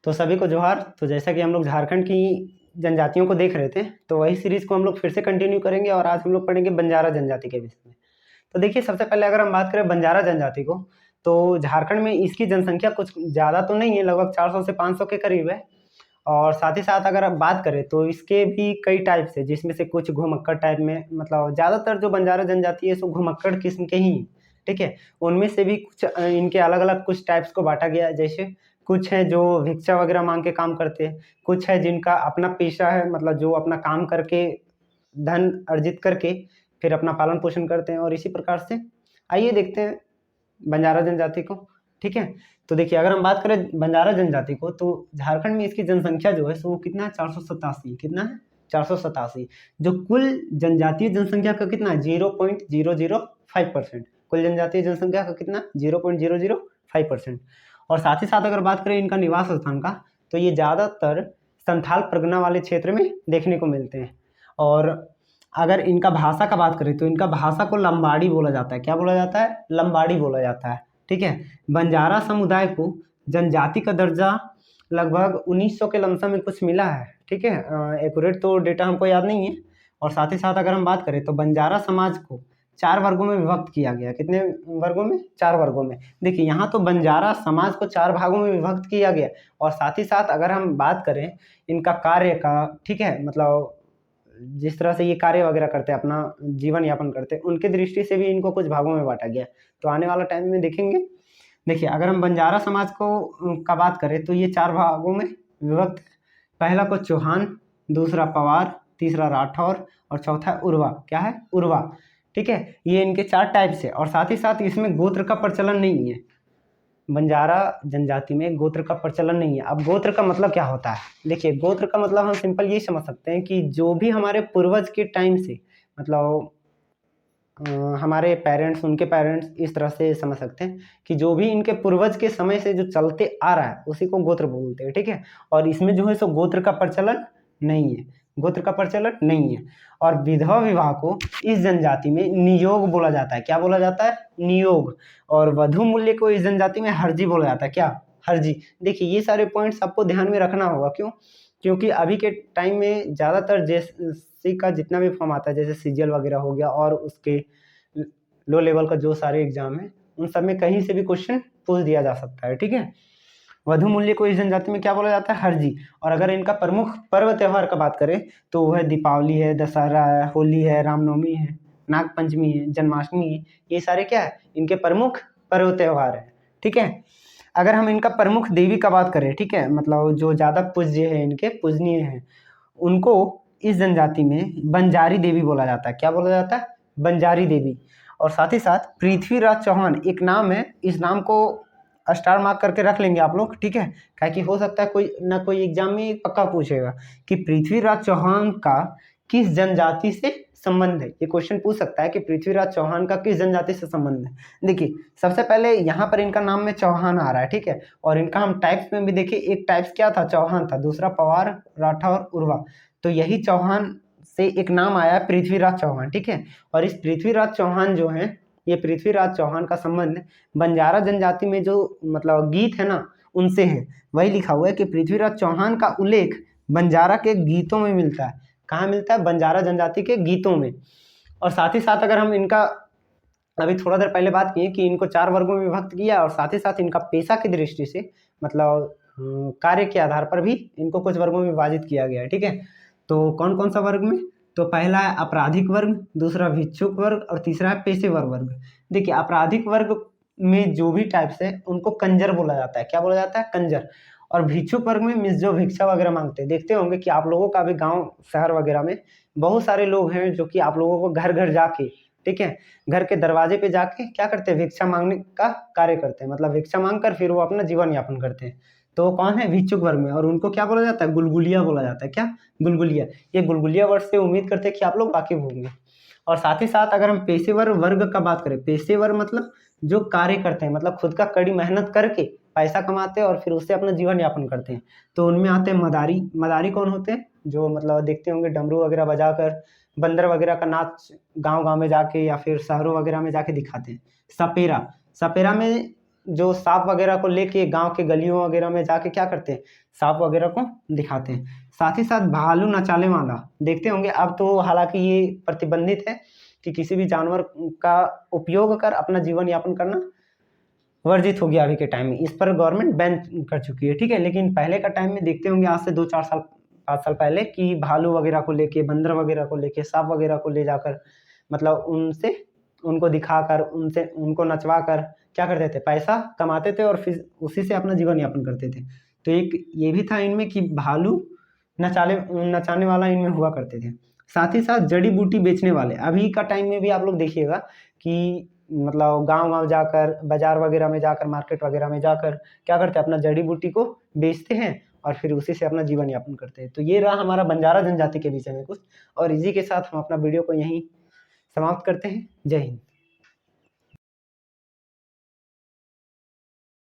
तो सभी को जोहार। तो जैसा कि हम लोग झारखंड की जनजातियों को देख रहे थे, तो वही सीरीज़ को हम लोग फिर से कंटिन्यू करेंगे और आज हम लोग पढ़ेंगे बंजारा जनजाति के विषय में। तो देखिए, सबसे पहले अगर हम बात करें बंजारा जनजाति को, तो झारखंड में इसकी जनसंख्या कुछ ज़्यादा तो नहीं है, लगभग 400 से 500 के करीब है। और साथ ही साथ अगर आप बात करें तो इसके भी कई टाइप्स है, जिसमें से कुछ घुमक्कड़ टाइप में, मतलब ज़्यादातर जो बंजारा जनजाति है सो घुमक्कड़ किस्म के ही हैं, ठीक है। उनमें से भी कुछ इनके अलग अलग कुछ टाइप्स को बांटा गया है। जैसे कुछ हैं जो भिक्षा वगैरह मांग के काम करते हैं, कुछ है जिनका अपना पेशा है, मतलब जो अपना काम करके धन अर्जित करके फिर अपना पालन पोषण करते हैं, और इसी प्रकार से आइए देखते हैं बंजारा जनजाति को, ठीक है। तो देखिए, अगर हम बात करें बंजारा जनजाति को, तो झारखंड में इसकी जनसंख्या जो है सो वो कितना है, 487। कितना है? 487, जो कुल जनजातीय जनसंख्या का कितना है, 0.005%। कुल जनजातीय जनसंख्या का कितना, 0.005%। और साथ ही साथ अगर बात करें इनका निवास स्थान का, तो ये ज़्यादातर संथाल परगना वाले क्षेत्र में देखने को मिलते हैं। और अगर इनका भाषा का बात करें तो इनका भाषा को लंबाड़ी बोला जाता है। क्या बोला जाता है? लंबाड़ी बोला जाता है, ठीक है। बंजारा समुदाय को जनजाति का दर्जा लगभग 1900 के लमसम में कुछ मिला है, ठीक है। एक्यूरेट तो डेटा हमको याद नहीं है। और साथ ही साथ अगर हम बात करें तो बंजारा समाज को 4 वर्गों में विभक्त किया गया। कितने वर्गों में? 4 वर्गों में। देखिए, यहाँ तो बंजारा समाज को 4 भागों में विभक्त किया गया। और साथ ही साथ अगर हम बात करें इनका कार्य का, ठीक है, मतलब जिस तरह से ये कार्य वगैरह करते हैं, अपना जीवन यापन करते हैं, उनके दृष्टि से भी इनको कुछ भागों में बांटा गया। तो आने वाला टाइम में देखेंगे। देखिए, अगर हम बंजारा समाज को का बात करें तो ये 4 भागों में विभक्त है। पहला को चौहान, दूसरा पवार, तीसरा राठौर और चौथा उर्वा। क्या है? उर्वा, ठीक है। ये इनके 4 टाइप्स है। और साथ ही साथ इसमें गोत्र का प्रचलन नहीं है। बंजारा जनजाति में गोत्र का प्रचलन नहीं है। अब गोत्र का मतलब क्या होता है? देखिए, गोत्र का मतलब हम सिंपल यही समझ सकते हैं कि जो भी हमारे पूर्वज के टाइम से, मतलब हमारे पेरेंट्स, उनके पेरेंट्स, इस तरह से समझ सकते हैं कि जो भी इनके पूर्वज के समय से जो चलते आ रहा है उसी को गोत्र बोलते हैं, ठीक है। और इसमें जो है सो गोत्र का प्रचलन नहीं है, गोत्र का प्रचलन नहीं है। और विधवा विवाह को इस जनजाति में नियोग बोला जाता है। क्या बोला जाता है? नियोग। और वधु मूल्य को इस जनजाति में हर्जी बोला जाता है। क्या? हर्जी। देखिए, ये सारे पॉइंट्स आपको ध्यान में रखना होगा। क्यों? क्योंकि अभी के टाइम में ज़्यादातर जैसे का जितना भी फॉर्म आता है, जैसे सीजीएल वगैरह हो गया और उसके लो लेवल का जो सारे एग्जाम है, उन सब में कहीं से भी क्वेश्चन पूछ दिया जा सकता है, ठीक है। वधु मूल्य को इस जनजाति में क्या बोला जाता है? हरजी। और अगर इनका प्रमुख पर्व त्योहार का बात करें तो वह दीपावली है, दशहरा है, होली है, रामनवमी है, नाग पंचमी है, जन्माष्टमी है। ये सारे क्या है? इनके प्रमुख पर्व त्योहार है, ठीक है। अगर हम इनका प्रमुख देवी का बात करें, ठीक है, मतलब जो ज़्यादा पूज्य है, इनके पूजनीय है, उनको इस जनजाति में बंजारी देवी बोला जाता है। क्या बोला जाता है? बंजारी देवी। और साथ ही साथ पृथ्वीराज चौहान एक नाम है, इस नाम को स्टार मार्क करके रख लेंगे आप लोग, ठीक है। क्या कि हो सकता है कोई ना कोई एग्जाम में पक्का पूछेगा कि पृथ्वीराज चौहान का किस जनजाति से संबंध है। ये क्वेश्चन पूछ सकता है कि पृथ्वीराज चौहान का किस जनजाति से संबंध है। देखिए, सबसे पहले यहाँ पर इनका नाम में चौहान आ रहा है, ठीक है। और इनका हम टाइप्स में भी देखिए, एक टाइप्स क्या था? चौहान था, दूसरा पवार, राठौर, उर्वा। तो यही चौहान से एक नाम आया पृथ्वीराज चौहान, ठीक है। और इस पृथ्वीराज चौहान जो है, ये पृथ्वीराज चौहान का संबंध बंजारा जनजाति में जो मतलब गीत है ना, उनसे है। वही लिखा हुआ है कि पृथ्वीराज चौहान का उल्लेख बंजारा के गीतों में मिलता है। कहाँ मिलता है? बंजारा जनजाति के गीतों में। और साथ ही साथ अगर हम इनका अभी थोड़ा देर पहले बात की कि इनको 4 वर्गों में विभक्त किया, और साथ ही साथ इनका पेशा की दृष्टि से, मतलब कार्य के आधार पर भी इनको कुछ वर्गों में विभाजित किया गया है, ठीक है। तो कौन कौन सा वर्ग में? तो पहला है आपराधिक वर्ग, दूसरा भिक्षुक वर्ग और तीसरा है पेशेवर वर्ग। देखिए, आपराधिक वर्ग में जो भी टाइप्स है उनको कंजर बोला जाता है। क्या बोला जाता है? कंजर। और भिक्षुक वर्ग में मीन्स जो भिक्षा वगैरह मांगते हैं। देखते होंगे कि आप लोगों का भी गांव शहर वगैरह में बहुत सारे लोग हैं जो कि आप लोगों को घर घर जाके, ठीक है, घर के दरवाजे पे जाके क्या करते हैं? भिक्षा मांगने का कार्य करते हैं। मतलब भिक्षा मांग कर फिर वो अपना जीवन यापन करते हैं। तो कौन है? भिक्षुक वर्ग में। और उनको क्या बोला जाता है? गुलगुलिया बोला जाता है। क्या? गुलगुलिया। ये गुलगुलिया वर्ड से उम्मीद करते हैं कि आप लोग वाकिफ होंगे। और साथ ही साथ अगर हम पेशेवर वर्ग का बात करें, पेशेवर मतलब जो कार्य करते हैं, मतलब खुद का कड़ी मेहनत करके पैसा कमाते हैं और फिर उससे अपना जीवन यापन करते हैं। तो उनमें आते हैं मदारी। मदारी कौन होते हैं? जो मतलब देखते होंगे डमरू वगैरह बजाकर बंदर वगैरह का नाच गांव गांव में जाके या फिर शहरों वगैरह में जाके दिखाते हैं। सपेरा। सपेरा में जो सांप वगैरह को लेके गांव के गलियों वगैरह में जाके क्या करते हैं, सांप वगैरह को दिखाते हैं। साथ ही साथ भालू नचाने वाला देखते होंगे, अब तो हालांकि ये प्रतिबंधित है कि किसी भी जानवर का उपयोग कर अपना जीवन यापन करना वर्जित हो गया अभी के टाइम में, इस पर गवर्नमेंट बैन कर चुकी है, ठीक है। लेकिन पहले का टाइम में देखते होंगे, आज से 2-4 साल 5 साल पहले, कि भालू वगैरह को लेके, बंदर वगैरह को लेके, सांप वगैरह को ले जाकर, मतलब उनसे उनको दिखाकर, उनसे उनको नचवा कर क्या करते थे, पैसा कमाते थे और फिर उसी से अपना जीवन यापन करते थे। तो एक ये भी था इनमें कि भालू नचाने वाला इनमें हुआ करते थे। साथ ही साथ जड़ी बूटी बेचने वाले, अभी का टाइम में भी आप लोग देखिएगा कि मतलब गांव-गांव जाकर, बाजार वगैरह में जाकर, मार्केट वगैरह में जाकर क्या करते हैं, अपना जड़ी बूटी को बेचते हैं और फिर उसी से अपना जीवन यापन करते हैं। तो ये रहा हमारा बंजारा जनजाति के विषय में कुछ, और इसी के साथ हम अपना वीडियो को यहीं समाप्त करते हैं। जय हिंद।